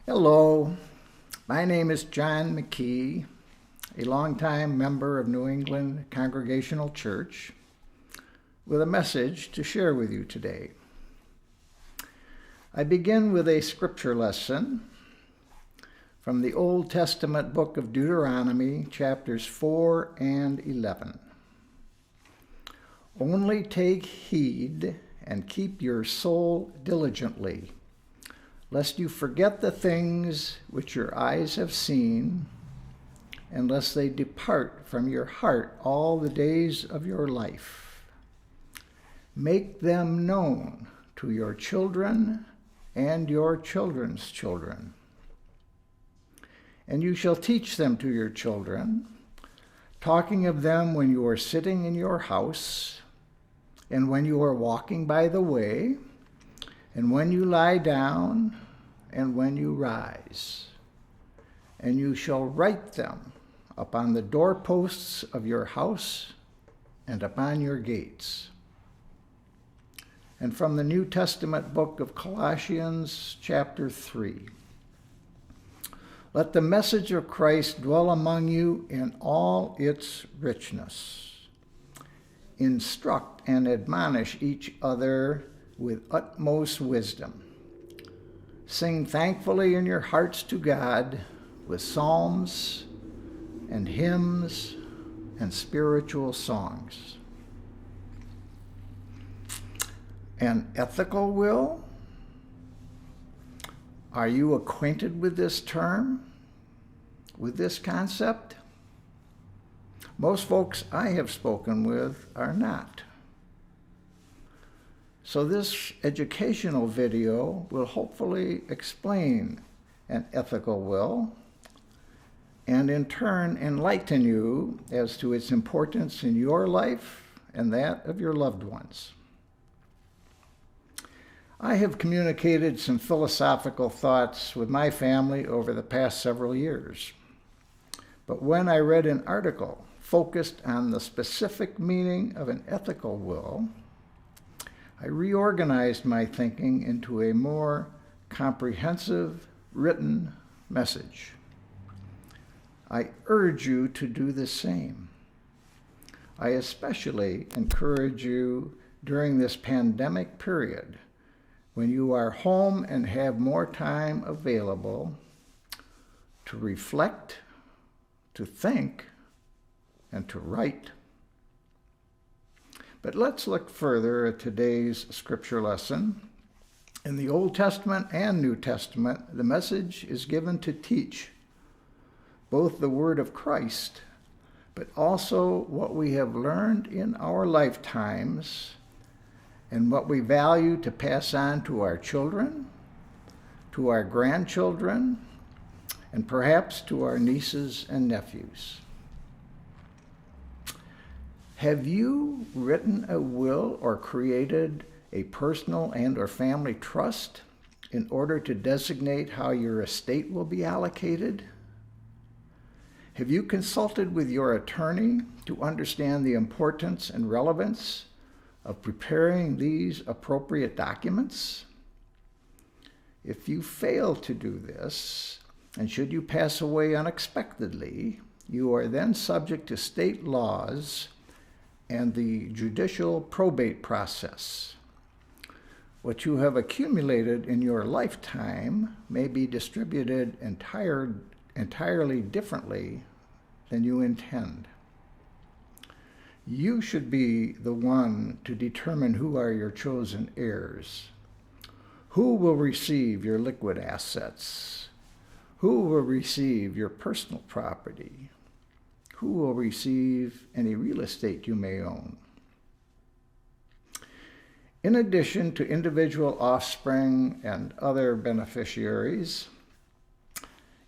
Hello, my name is John McKee, a longtime member of New England Congregational Church, with a message to share with you today. I begin with a scripture lesson from the Old Testament book of Deuteronomy, chapters 4 and 11. Only take heed and keep your soul diligently, lest you forget the things which your eyes have seen, and lest they depart from your heart all the days of your life. Make them known to your children and your children's children. And you shall teach them to your children, talking of them when you are sitting in your house, and when you are walking by the way, and when you lie down, and when you rise. And you shall write them upon the doorposts of your house and upon your gates. And from the New Testament book of Colossians, chapter 3. Let the message of Christ dwell among you in all its richness. Instruct and admonish each other with utmost wisdom. Sing thankfully in your hearts to God with psalms and hymns and spiritual songs. An ethical will? Are you acquainted with this term, with this concept? Most folks I have spoken with are not. So this educational video will hopefully explain an ethical will and in turn enlighten you as to its importance in your life and that of your loved ones. I have communicated some philosophical thoughts with my family over the past several years. But when I read an article focused on the specific meaning of an ethical will, I reorganized my thinking into a more comprehensive written message. I urge you to do the same. I especially encourage you during this pandemic period, when you are home and have more time available, to reflect, to think, and to write. But let's look further at today's scripture lesson. In the Old Testament and New Testament, the message is given to teach both the word of Christ, but also what we have learned in our lifetimes and what we value to pass on to our children, to our grandchildren, and perhaps to our nieces and nephews. Have you written a will or created a personal and or family trust in order to designate how your estate will be allocated? Have you consulted with your attorney to understand the importance and relevance of preparing these appropriate documents? If you fail to do this, and should you pass away unexpectedly, you are then subject to state laws and the judicial probate process. What you have accumulated in your lifetime may be distributed entirely differently than you intend. You should be the one to determine who are your chosen heirs. Who will receive your liquid assets? Who will receive your personal property? Who will receive any real estate you may own? In addition to individual offspring and other beneficiaries,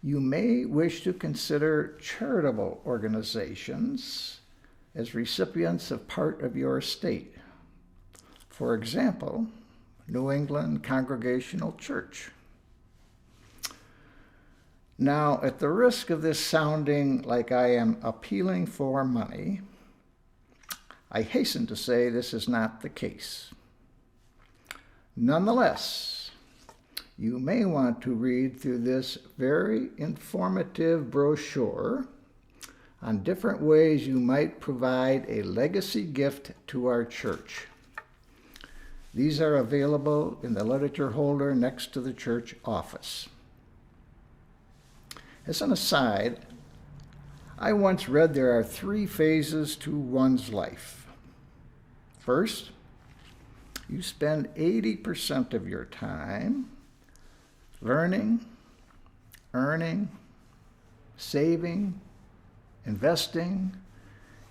you may wish to consider charitable organizations as recipients of part of your estate. For example, New England Congregational Church. Now, at the risk of this sounding like I am appealing for money, I hasten to say this is not the case. Nonetheless, you may want to read through this very informative brochure on different ways you might provide a legacy gift to our church. These are available in the literature holder next to the church office. As an aside, I once read there are 3 phases to one's life. First, you spend 80% of your time learning, earning, saving, investing,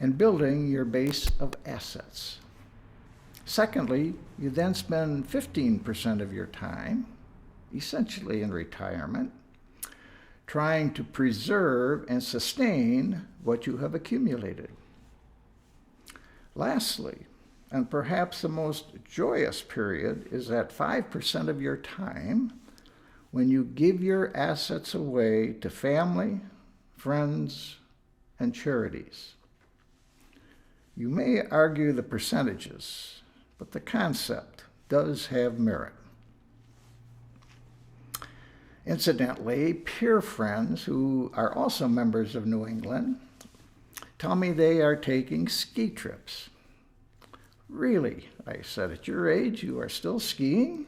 and building your base of assets. Secondly, you then spend 15% of your time, essentially in retirement, trying to preserve and sustain what you have accumulated. Lastly, and perhaps the most joyous period, is that 5% of your time when you give your assets away to family, friends, and charities. You may argue the percentages, but the concept does have merit. Incidentally, peer friends who are also members of New England tell me they are taking ski trips. Really, I said, at your age, you are still skiing?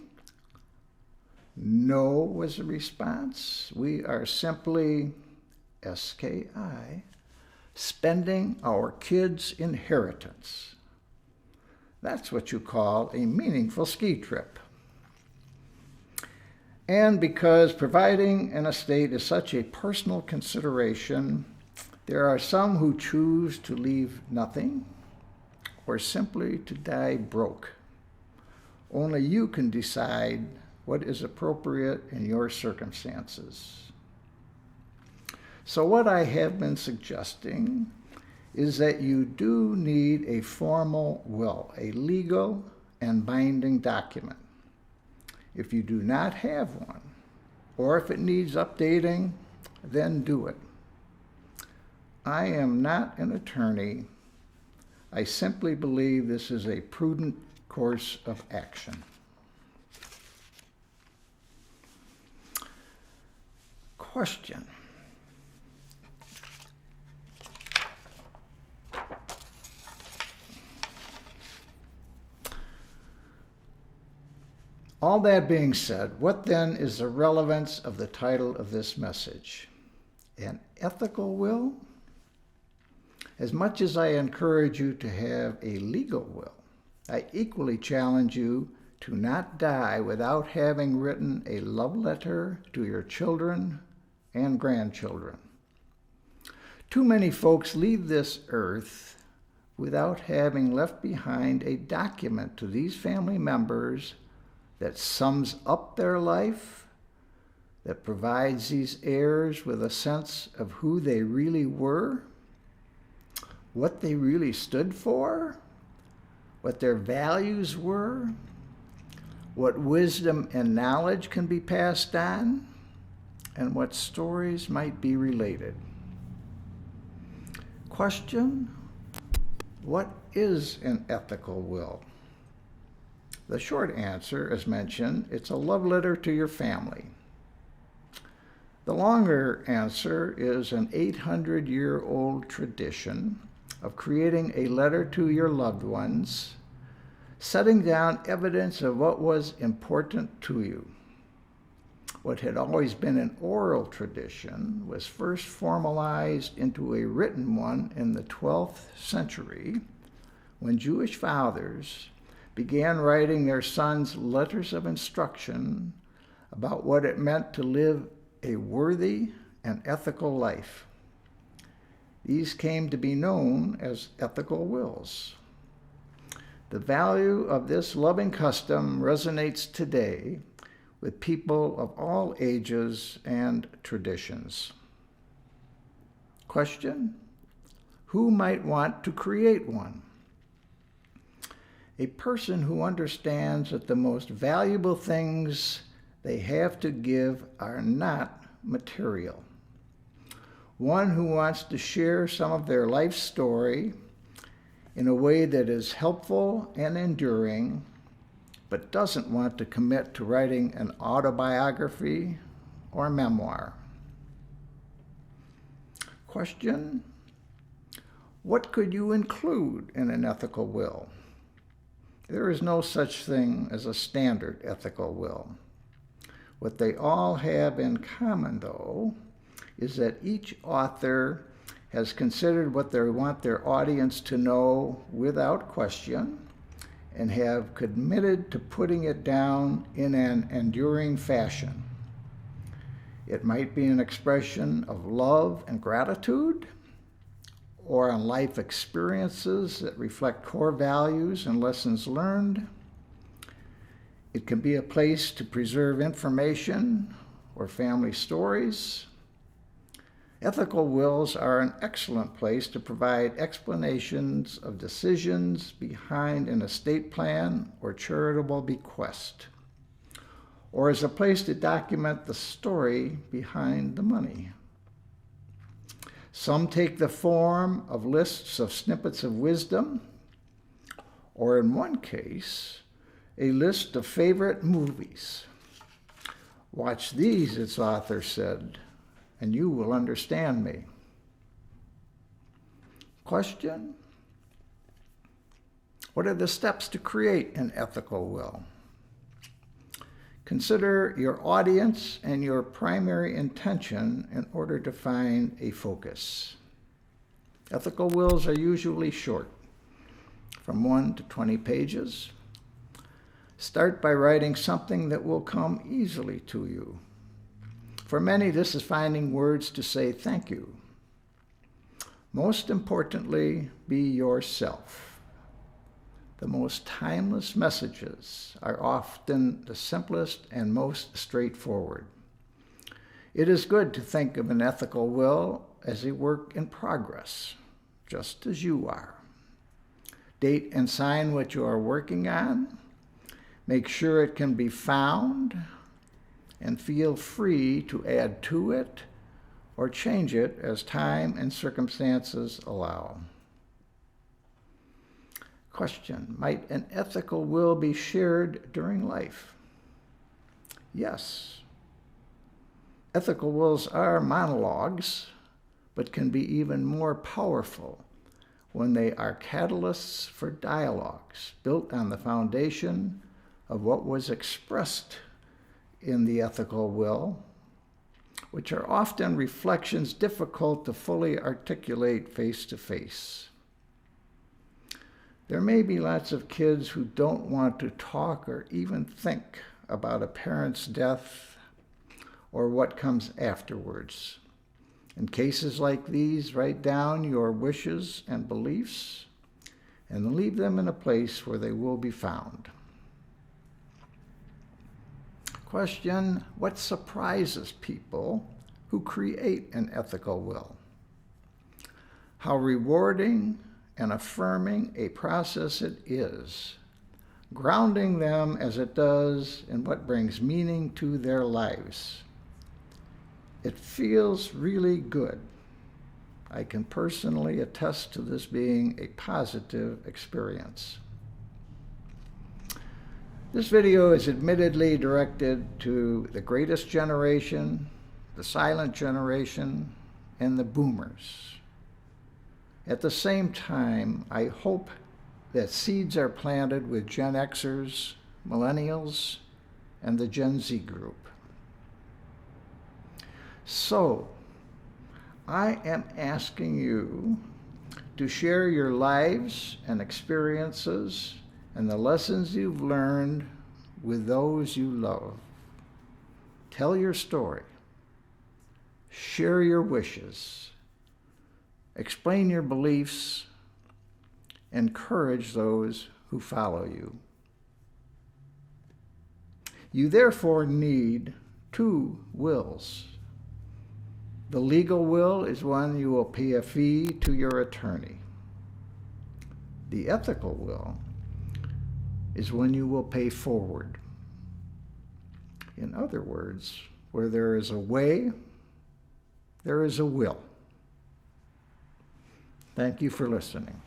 No, was the response. We are simply, SKI, spending our kids' inheritance. That's what you call a meaningful ski trip. And because providing an estate is such a personal consideration, there are some who choose to leave nothing or simply to die broke. Only you can decide what is appropriate in your circumstances. So what I have been suggesting is that you do need a formal will, a legal and binding document. If you do not have one, or if it needs updating, then do it. I am not an attorney. I simply believe this is a prudent course of action. Question. All that being said, what then is the relevance of the title of this message? An ethical will? As much as I encourage you to have a legal will, I equally challenge you to not die without having written a love letter to your children and grandchildren. Too many folks leave this earth without having left behind a document to these family members that sums up their life, that provides these heirs with a sense of who they really were, what they really stood for, what their values were, what wisdom and knowledge can be passed on, and what stories might be related. Question: what is an ethical will? The short answer, as mentioned, it's a love letter to your family. The longer answer is an 800-year-old tradition of creating a letter to your loved ones, setting down evidence of what was important to you. What had always been an oral tradition was first formalized into a written one in the 12th century, when Jewish fathers began writing their sons letters of instruction about what it meant to live a worthy and ethical life. These came to be known as ethical wills. The value of this loving custom resonates today with people of all ages and traditions. Question: who might want to create one? A person who understands that the most valuable things they have to give are not material. One who wants to share some of their life story in a way that is helpful and enduring, but doesn't want to commit to writing an autobiography or memoir. Question: what could you include in an ethical will? There is no such thing as a standard ethical will. What they all have in common, though, is that each author has considered what they want their audience to know without question and have committed to putting it down in an enduring fashion. It might be an expression of love and gratitude, or on life experiences that reflect core values and lessons learned. It can be a place to preserve information or family stories. Ethical wills are an excellent place to provide explanations of decisions behind an estate plan or charitable bequest, or as a place to document the story behind the money. Some take the form of lists of snippets of wisdom, or in one case, a list of favorite movies. Watch these, its author said, and you will understand me. Question: what are the steps to create an ethical will? Consider your audience and your primary intention in order to find a focus. Ethical wills are usually short, from 1 to 20 pages. Start by writing something that will come easily to you. For many, this is finding words to say thank you. Most importantly, be yourself. The most timeless messages are often the simplest and most straightforward. It is good to think of an ethical will as a work in progress, just as you are. Date and sign what you are working on. Make sure it can be found, and feel free to add to it or change it as time and circumstances allow. Question: might an ethical will be shared during life? Yes. Ethical wills are monologues, but can be even more powerful when they are catalysts for dialogues built on the foundation of what was expressed in the ethical will, which are often reflections difficult to fully articulate face to face. There may be lots of kids who don't want to talk or even think about a parent's death or what comes afterwards. In cases like these, write down your wishes and beliefs and leave them in a place where they will be found. Question: what surprises people who create an ethical will? How rewarding and affirming a process it is, grounding them as it does in what brings meaning to their lives. It feels really good. I can personally attest to this being a positive experience. This video is admittedly directed to the greatest generation, the silent generation, and the boomers. At the same time, I hope that seeds are planted with Gen Xers, millennials, and the Gen Z group. So, I am asking you to share your lives and experiences and the lessons you've learned with those you love. Tell your story. Share your wishes. Explain your beliefs. Encourage those who follow you. You therefore need 2 wills. The legal will is one you will pay a fee to your attorney. The ethical will is when you will pay forward. In other words, where there is a way, there is a will. Thank you for listening.